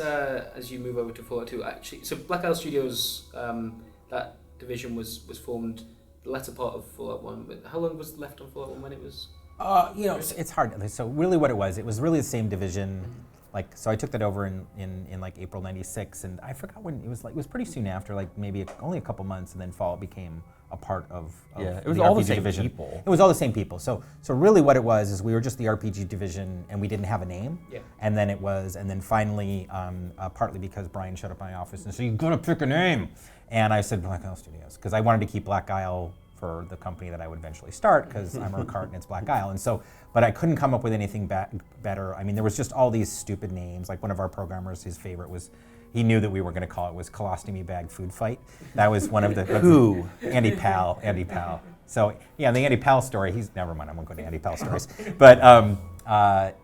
you move over to Fallout 2, actually, so Black Isle Studios, that division was formed the latter part of Fallout 1. But how long was left on Fallout 1 when it was? It's hard. So really, what it was really the same division. So I took that over in April '96, and I forgot when it was. It was pretty soon after, maybe only a couple months, and then Fallout became a part of it was the all RPG the same division. people. It was all the same people. So really, what it was is we were just the RPG division, and we didn't have a name. Yeah. And then finally, partly because Brian showed up in my office and said, "You gotta pick a name," and I said Black Isle Studios because I wanted to keep Black Isle for the company that I would eventually start, because I'm Urquhart and it's Black Isle. And so, but I couldn't come up with anything better. I mean, there was just all these stupid names. One of our programmers, his favorite was, he knew that we were going to call it was Colostomy Bag Food Fight. That was one of the... Who? Andy Powell. So, yeah, the Andy Powell story, never mind, I won't go to Andy Powell stories. But, that's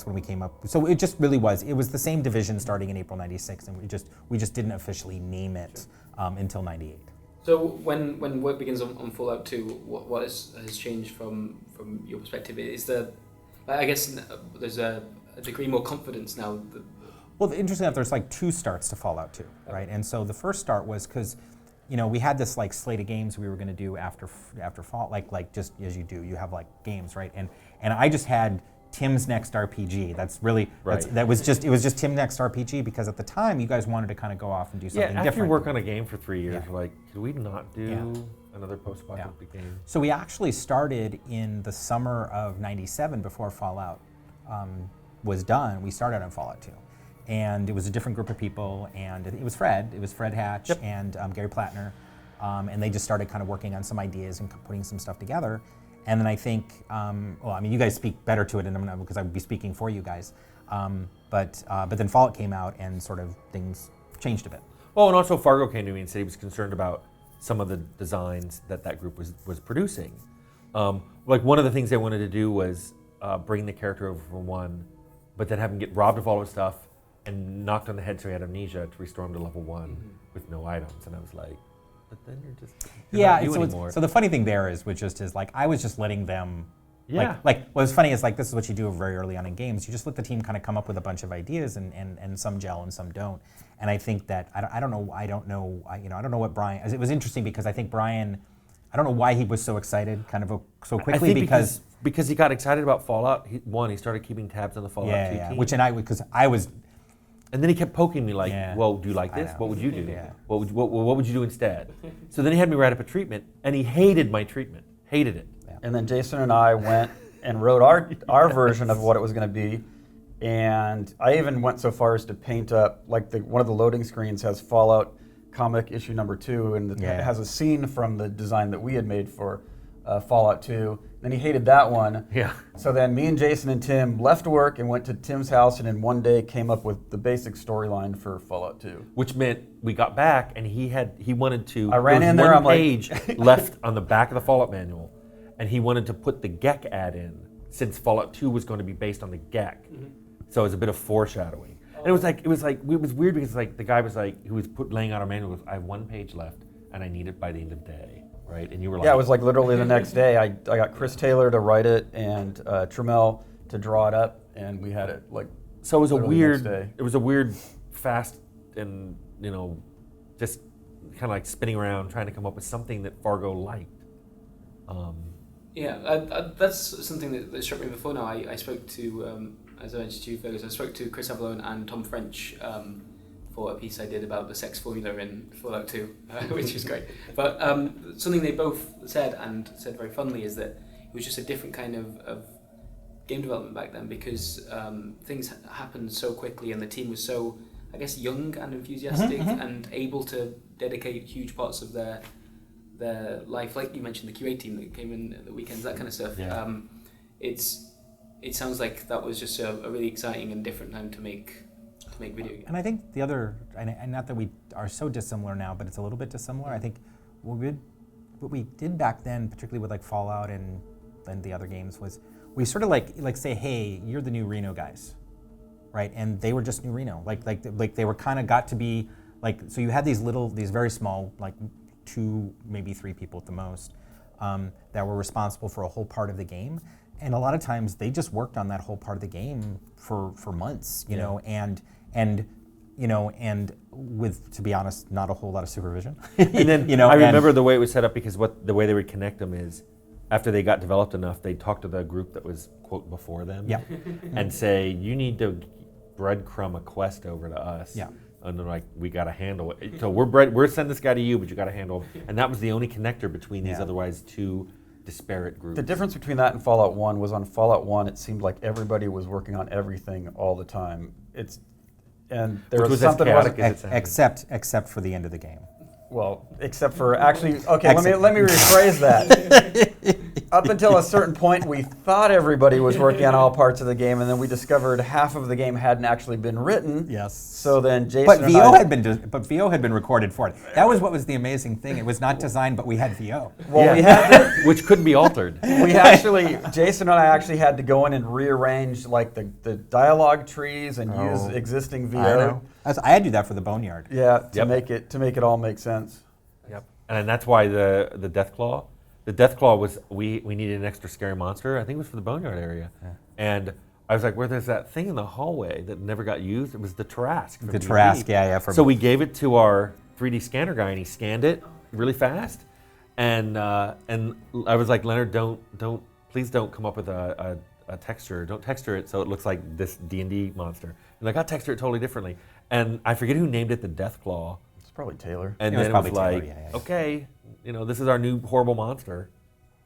when we came up. So it just really was the same division starting in April '96, and we just didn't officially name it until '98. So when work begins on Fallout 2, what has changed from your perspective? Is there, I guess there's a degree more confidence now? Well, interesting enough, there's 2 starts to Fallout 2, right? And so the first start was because, we had this slate of games we were going to do after Fallout, just as you do, you have games, right? And I just had Tim's Next RPG. That's really right. It was just Tim's Next RPG, because at the time you guys wanted to kind of go off and do something different. After you work on a game for 3 years, you're like, could we not do another post-apocalyptic game? So we actually started in the summer of '97 before Fallout was done. We started on Fallout 2. and it was a different group of people, and it was Fred Hatch and Gary Plattner, and they just started kind of working on some ideas and putting some stuff together. And then I think, well, I mean, you guys speak better to it, and because I would be speaking for you guys. But then Fallout came out, and sort of things changed a bit. Well, and also Fargo came to me and said he was concerned about some of the designs that group was producing. Like one of the things they wanted to do was bring the character over from 1, but then have him get robbed of all his stuff and knocked on the head so he had amnesia to restore him to level 1 with no items. And I was like, but then you're not you anymore. So the funny thing there is like I was just letting them. Yeah. Like what's funny is like this is what you do very early on in games. You just let the team kind of come up with a bunch of ideas, and some gel and some don't. And I think that I don't know what Brian. It was interesting because I think Brian, I don't know why he was so excited kind of so quickly, I think because he got excited about Fallout 1. He started keeping tabs on the Fallout 2 team. Which because I was. And then he kept poking me like, well, do you like this? What would you do? Yeah. What would you do instead? So then he had me write up a treatment, and he hated my treatment. Hated it. Yeah. And then Jason and I went and wrote our version of what it was going to be. And I even went so far as to paint up, like one of the loading screens has Fallout comic issue number 2, and it has a scene from the design that we had made for Fallout 2. Then he hated that one. Yeah. So then me and Jason and Tim left work and went to Tim's house, and in one day came up with the basic storyline for Fallout 2. Which meant we got back, and he wanted to. I ran in there. I'm page left on the back of the Fallout manual, and he wanted to put the GECK ad in since Fallout 2 was going to be based on the GECK. So it was a bit of foreshadowing. And it was weird because like the guy was like, who was laying out our manual, was, I have 1 page left, and I need it by the end of the day. Right, and you were like, yeah, it was like literally the next day. I got Chris Taylor to write it and Trammell to draw it up, and we had it like. So it was a weird, fast, and just kind of like spinning around trying to come up with something that Fargo liked. That's something that struck me before. Now I spoke to, as I mentioned to you, Fergus, I spoke to Chris Avalone and Tom French. For a piece I did about the sex formula in Fallout 2, which was great. But something they both said very fondly is that it was just a different kind of game development back then because things happened so quickly and the team was so, I guess, young and enthusiastic and able to dedicate huge parts of their life. Like you mentioned, the QA team that came in at the weekends, that kind of stuff. Yeah. It sounds like that was just a really exciting and different time to make video games. And I think the other, and not that we are so dissimilar now, but it's a little bit dissimilar. I think what we did back then, particularly with like Fallout and the other games, was we sort of like say, hey, you're the new Reno guys, right? And they were just new Reno, like they were kind of got to be like, so you had these very small, like 2, maybe 3 people at the most, that were responsible for a whole part of the game. And a lot of times they just worked on that whole part of the game for months, you know, and with, to be honest, not a whole lot of supervision. And then I remember the way it was set up because the way they would connect them is after they got developed enough, they'd talk to the group that was, quote, before them and say, you need to breadcrumb a quest over to us. Yeah. And they're like, we got to handle it. So we're sending this guy to you, but you got to handle him. And that was the only connector between these otherwise 2 disparate groups. The difference between that and Fallout 1 was on Fallout 1, it seemed like everybody was working on everything all the time. And there Which was as something chaotic as it sounded. except for the end of the game. Well, except for actually, okay, let me rephrase that. Up until a certain point, we thought everybody was working on all parts of the game, and then we discovered half of the game hadn't actually been written. Yes. So then Jason But and VO had been recorded for it. That was what was the amazing thing. It was not designed, but we had VO. Well, we had which couldn't be altered. Jason and I actually had to go in and rearrange like the dialogue trees and use existing VO. I know. I had to do that for the Boneyard. Yeah, to make it all make sense. Yep. And that's why the Deathclaw. The Deathclaw was, we needed an extra scary monster. I think it was for the Boneyard area. Yeah. And I was like, there's that thing in the hallway that never got used. It was the Tarrasque. The Tarrasque, yeah. So we gave it to our 3D scanner guy, and he scanned it really fast. And I was like, Leonard, please don't come up with a texture. Don't texture it so it looks like this D&D monster. And like, I'll texture it totally differently. And I forget who named it the Deathclaw. It's probably Taylor. And then it was like, okay, this is our new horrible monster,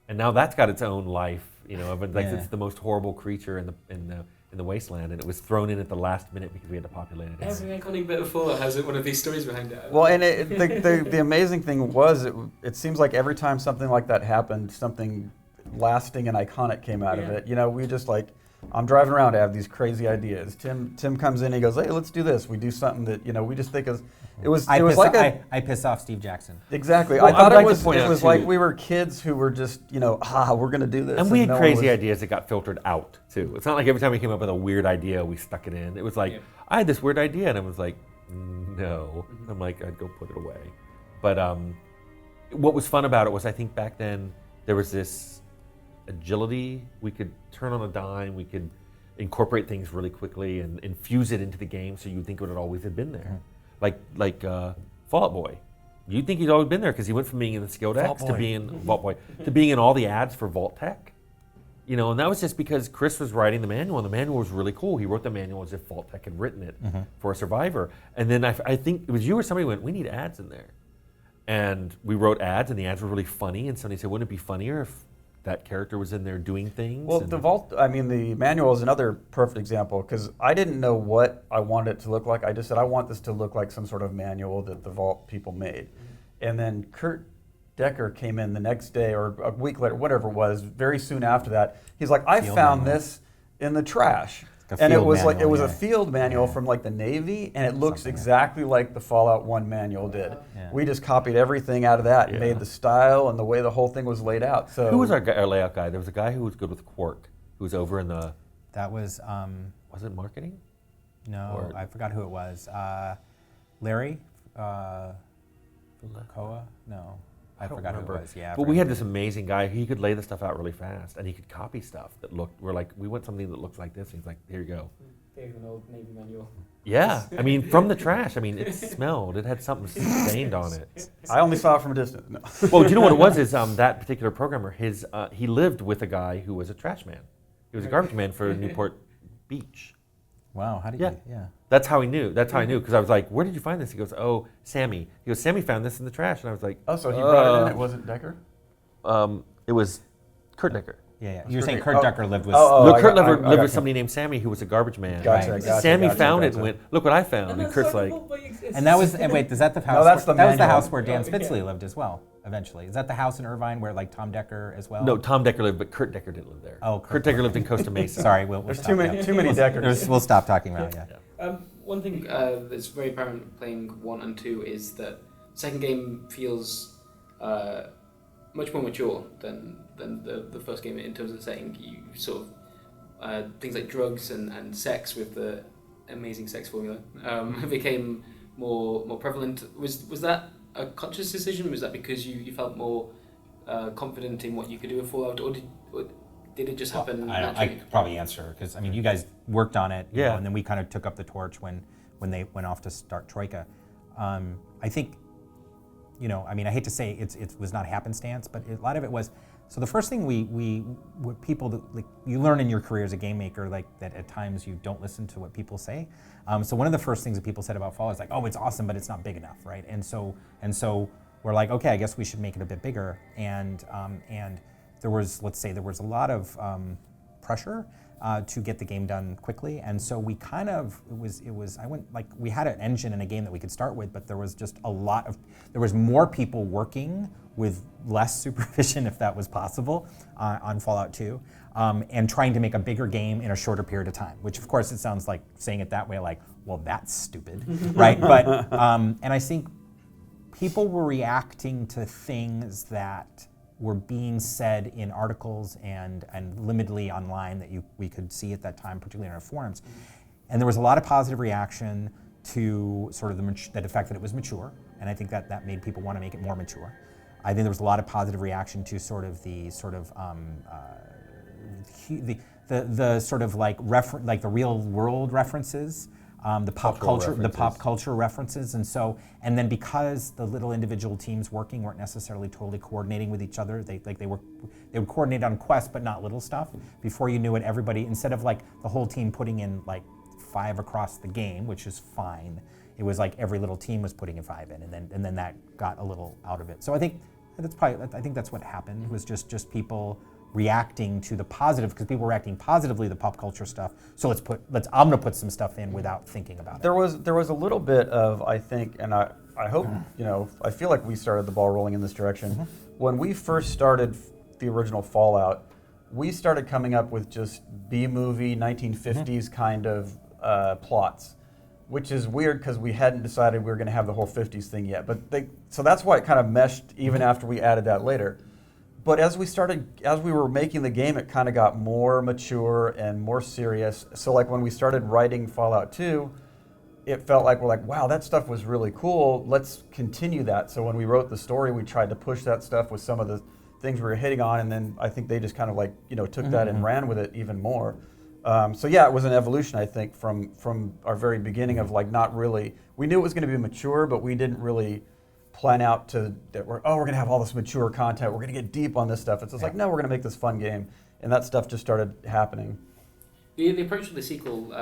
and now that's got its own life. It's the most horrible creature in in the wasteland, and it was thrown in at the last minute because we had to populate it. Every iconic bit of Fallout has one of these stories behind it. Well, and the amazing thing was, it seems like every time something like that happened, something lasting and iconic came out of it. You know, we just like, I'm driving around, I have these crazy ideas. Tim comes in, he goes, hey, let's do this. We do something that, you know, we just think is, I piss off Steve Jackson. Exactly. Well, I thought I'd it like to point out was too, like we were kids who were just, you know, we're going to do this. And we had no one crazy was- ideas that got filtered out, too. It's not like every time we came up with a weird idea, we stuck it in. It was like, I had this weird idea, and I was like, no. I'm like, I'd go put it away. But what was fun about it was, I think back then, there was this agility. We could turn on a dime. We could incorporate things really quickly and infuse it into the game so you'd think it would always have been there. Like Fallout Boy. You'd think he'd always been there because he went from being in the Skilled X to being Vault Boy to being in all the ads for Vault Tech. You know, and that was just because Chris was writing the manual, and the manual was really cool. He wrote the manual as if Vault Tech had written it for a survivor. And then I think it was you or somebody went, we need ads in there. And we wrote ads, and the ads were really funny, and somebody said, wouldn't it be funnier if that character was in there doing things? Well, the manual is another perfect example, because I didn't know what I wanted it to look like. I just said, I want this to look like some sort of manual that the Vault people made. And then Kurt Decker came in the next day or a week later, whatever it was, very soon after that. He's like, I found this in the trash. And it was like, it was a field manual from like the Navy, and it looks exactly like the Fallout 1 manual did. We just copied everything out of that and made the style and the way the whole thing was laid out. So who was our layout guy? There was a guy who was good with Quark, who was over in the... That was... was it marketing? No, I forgot who it was. Larry? Koa? No. I forgot who it was. Yeah, but we had this amazing guy. He could lay the stuff out really fast, and he could copy stuff that looked. We're like, we want something that looks like this. And he's like, here you go. There's an old Navy manual. Yeah, I mean, from the trash. I mean, it smelled. It had something stained on it. I only saw it from a distance. No. Well, do you know what it was? Is that particular programmer? He lived with a guy who was a trash man. He was a garbage man for Newport Beach. Wow, how did you? Yeah. That's how he knew. That's how I knew, because I was like, where did you find this? He goes, oh, Sammy. He goes, Sammy found this in the trash. And I was like, oh, so he brought it in, it wasn't Decker? It was Kurt Decker. Yeah. You're saying Kurt Decker lived with... No, Kurt lived with somebody named Sammy who was a garbage man. Gotcha. Sammy found it and went, look what I found. And Kurt's like... And that was... wait, is that the house? No, that's the that was the manual. house where Dan Spitzley lived as well, eventually. Is that the house in Irvine where like Tom Decker as well? No, Tom Decker lived, but Kurt Decker didn't live there. Oh, Kurt Decker lived in Costa Mesa. Sorry, we'll There's stop. too many Deckers. We'll stop talking about it, yeah. One thing that's very apparent playing 1 and 2 is that second game feels much more mature than the first game in terms of the setting. You sort of things like drugs and sex with the amazing sex formula became more prevalent. Was that a conscious decision? Was that because you felt more confident in what you could do with Fallout, or did it just happen I naturally? could probably answer, because I mean, you guys worked on it, you Yeah. know, and then we kind of took up the torch when they went off to start Troika. I think, you know, I mean, I hate to say it was not happenstance, but a lot of it was. So the first thing what people like, you learn in your career as a game maker, like that at times you don't listen to what people say. So one of the first things that people said about Fallout is like, oh, it's awesome, but it's not big enough, right? And so we're like, okay, I guess we should make it a bit bigger. And there was, let's say, a lot of pressure to get the game done quickly, and so we kind of we had an engine and a game that we could start with, but there was just there was more people working with less supervision, if that was possible, on Fallout 2, and trying to make a bigger game in a shorter period of time. Which, of course, it sounds like saying it that way, like, well, that's stupid, right? But and I think people were reacting to things that were being said in articles and limitedly online that we could see at that time, particularly in our forums. And there was a lot of positive reaction to sort of the fact that it was mature, and I think that made people want to make it more mature. I think there was a lot of positive reaction to sort of the sort of the sort of like the real world references. The pop culture references, and then because the little individual teams working weren't necessarily totally coordinating with each other, they would coordinate on quests but not little stuff. Before you knew it, everybody, instead of like the whole team putting in like 5 across the game, which is fine, it was like every little team was putting in 5 in, and then that got a little out of it. So I think that's what happened, was just people reacting to the positive, because people were reacting positively to the pop culture stuff. So I'm gonna put some stuff in without thinking about it. There was a little bit of, I think, and I hope, I feel like we started the ball rolling in this direction. When we first started the original Fallout, we started coming up with just B-movie 1950s kind of plots, which is weird because we hadn't decided we were going to have the whole 50s thing yet. So that's why it kind of meshed even after we added that later. But as we were making the game, it kind of got more mature and more serious. So like when we started writing Fallout 2, it felt like we're like, wow, that stuff was really cool. Let's continue that. So when we wrote the story, we tried to push that stuff with some of the things we were hitting on, and then I think they just kind of like, took that and ran with it even more. So yeah, it was an evolution, I think, from our very beginning of like not really, we knew it was going to be mature, but we didn't really plan out that we're going to have all this mature content, we're going to get deep on this stuff. It's just like, no, we're going to make this fun game. And that stuff just started happening. The approach to the sequel,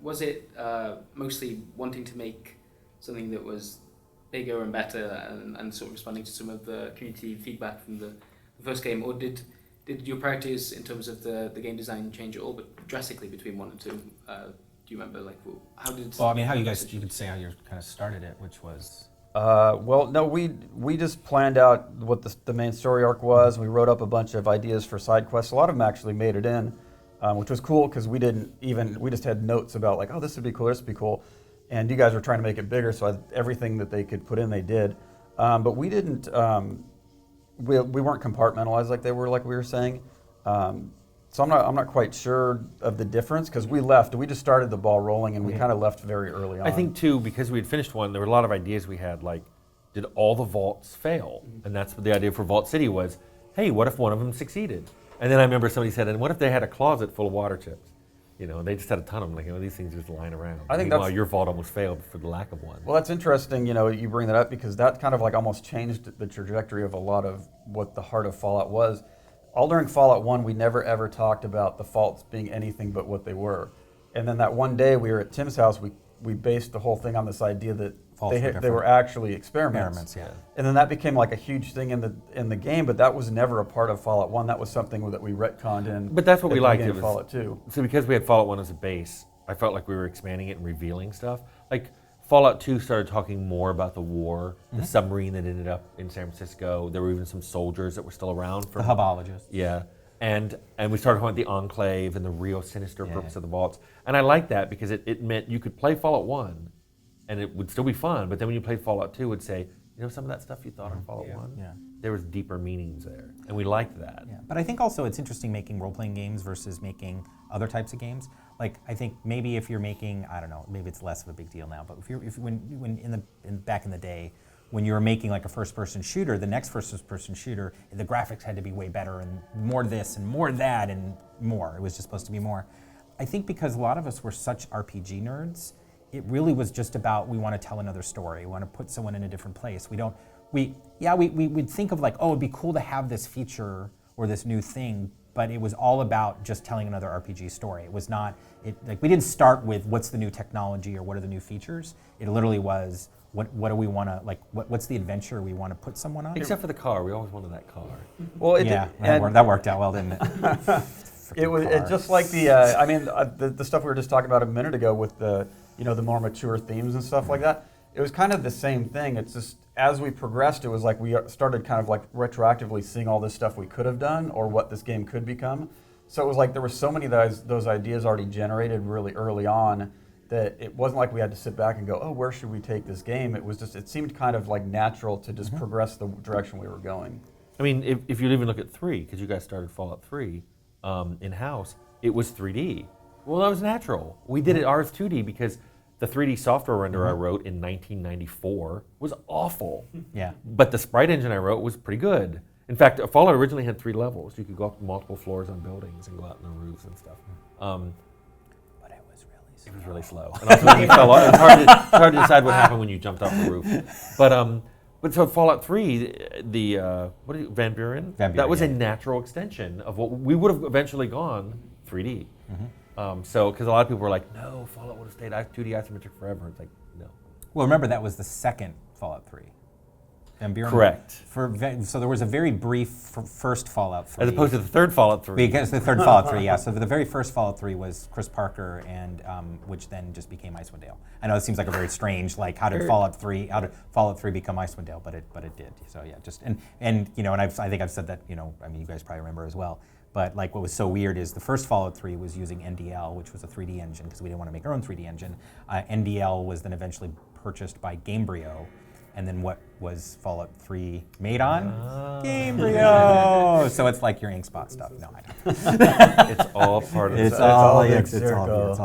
was it mostly wanting to make something that was bigger and better and sort of responding to some of the community feedback from the first game, or did your priorities in terms of the game design change at all, but drastically between 1 and 2? Do you remember, like, how did? Well, I mean, you could say how you kind of started it, which was. Well, no, we just planned out what the main story arc was. We wrote up a bunch of ideas for side quests. A lot of them actually made it in, which was cool because we just had notes about like, oh, this would be cool, this would be cool. And you guys were trying to make it bigger, so everything that they could put in, they did. But we didn't, we weren't compartmentalized like they were, like we were saying. So I'm not quite sure of the difference, because we just started the ball rolling, and we kind of left very early on. I think too, because we had finished one, there were a lot of ideas we had, like, did all the vaults fail? And that's what the idea for Vault City was, hey, what if one of them succeeded? And then I remember somebody said, and what if they had a closet full of water chips? They just had a ton of them, like, these things just lying around. I think Meanwhile, your vault almost failed for the lack of one. Well, that's interesting, you bring that up, because that kind of like almost changed the trajectory of a lot of what the heart of Fallout was. All during Fallout 1, we never ever talked about the vaults being anything but what they were. And then that one day we were at Tim's house, we based the whole thing on this idea that they were actually experiments. Yeah. And then that became like a huge thing in the game, but that was never a part of Fallout 1. That was something that we retconned in. But that's what we liked. It was Fallout 2. So because we had Fallout 1 as a base, I felt like we were expanding it and revealing stuff. Like Fallout 2 started talking more about the war, the submarine that ended up in San Francisco. There were even some soldiers that were still around. The hubologists. Yeah. And we started talking about the Enclave and the real sinister purpose of the vaults. And I liked that because it meant you could play Fallout 1 and it would still be fun, but then when you played Fallout 2, it would say, some of that stuff you thought on Fallout 1, there was deeper meanings there. And we liked that. Yeah. But I think also it's interesting making role-playing games versus making other types of games. Like, I think maybe if you're making, I don't know, maybe it's less of a big deal now, but back in the day, when you were making like a first-person shooter, the next first-person shooter, the graphics had to be way better and more this and more that and more. It was just supposed to be more. I think because a lot of us were such RPG nerds, it really was just about, we want to tell another story. We want to put someone in a different place. We'd think of like, oh, it'd be cool to have this feature or this new thing, but it was all about just telling another RPG story. It was not, we didn't start with what's the new technology or what are the new features. It literally was, what do we want to, like, what's the adventure we want to put someone on? Except for the car. We always wanted that car. Well, that worked out well, didn't it? It's just like the stuff we were just talking about a minute ago with the more mature themes and stuff like that. It was kind of the same thing. It's just as we progressed, it was like we started kind of like retroactively seeing all this stuff we could have done or what this game could become. So it was like there were so many of those ideas already generated really early on that it wasn't like we had to sit back and go, oh, where should we take this game? It was just, it seemed kind of like natural to just progress the direction we were going. I mean, if you even look at 3, because you guys started Fallout 3 in-house, it was 3D. Well, that was natural. We did it ours 2D because the 3D software render I wrote in 1994 was awful. Yeah. But the sprite engine I wrote was pretty good. In fact, Fallout originally had 3 levels. You could go up to multiple floors on buildings and go out on the roofs and stuff. But it was really slow. And also when you fell off, it's hard to decide what happened when you jumped off the roof. But so Fallout 3, Van Buren? That was a natural extension of what we would have eventually gone 3D. So, because a lot of people were like, no, Fallout would have stayed 2D isometric forever. It's like, no. Well, remember that was the second Fallout 3. Van Buren. Correct. So there was a very brief first Fallout 3. As opposed to the third Fallout 3. Because the third Fallout 3, yeah. So the very first Fallout 3 was Chris Parker, and which then just became Icewind Dale. I know it seems like a very strange, like how did Fallout 3 become Icewind Dale? But it did. So yeah, just and you know, and I think I've said that, you know, I mean, you guys probably remember as well. But like what was so weird is the first Fallout 3 was using NDL, which was a 3D engine, because we didn't want to make our own 3D engine. NDL was then eventually purchased by Gamebryo, and then what was Fallout 3 made on? Gamebryo! So it's like your Inkspot stuff. No, I don't. It's all part of It's the all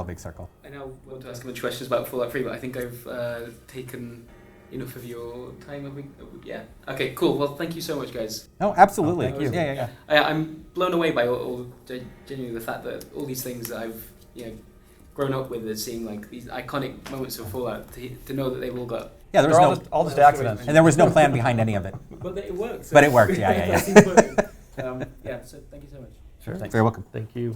big circle. I now want to ask a bunch of questions about Fallout 3, but I think I've taken enough of your time. Yeah. Okay, cool. Well, thank you so much, guys. No, absolutely. Thank you. Yeah. I'm blown away by all genuinely the fact that all these things that I've grown up with as seeing like these iconic moments of Fallout to know that they've all got. Yeah, there was They're no all just accidents. and there was no plan behind any of it. But it worked. But it worked. Yeah. So thank you so much. Sure. Very welcome. Thank you.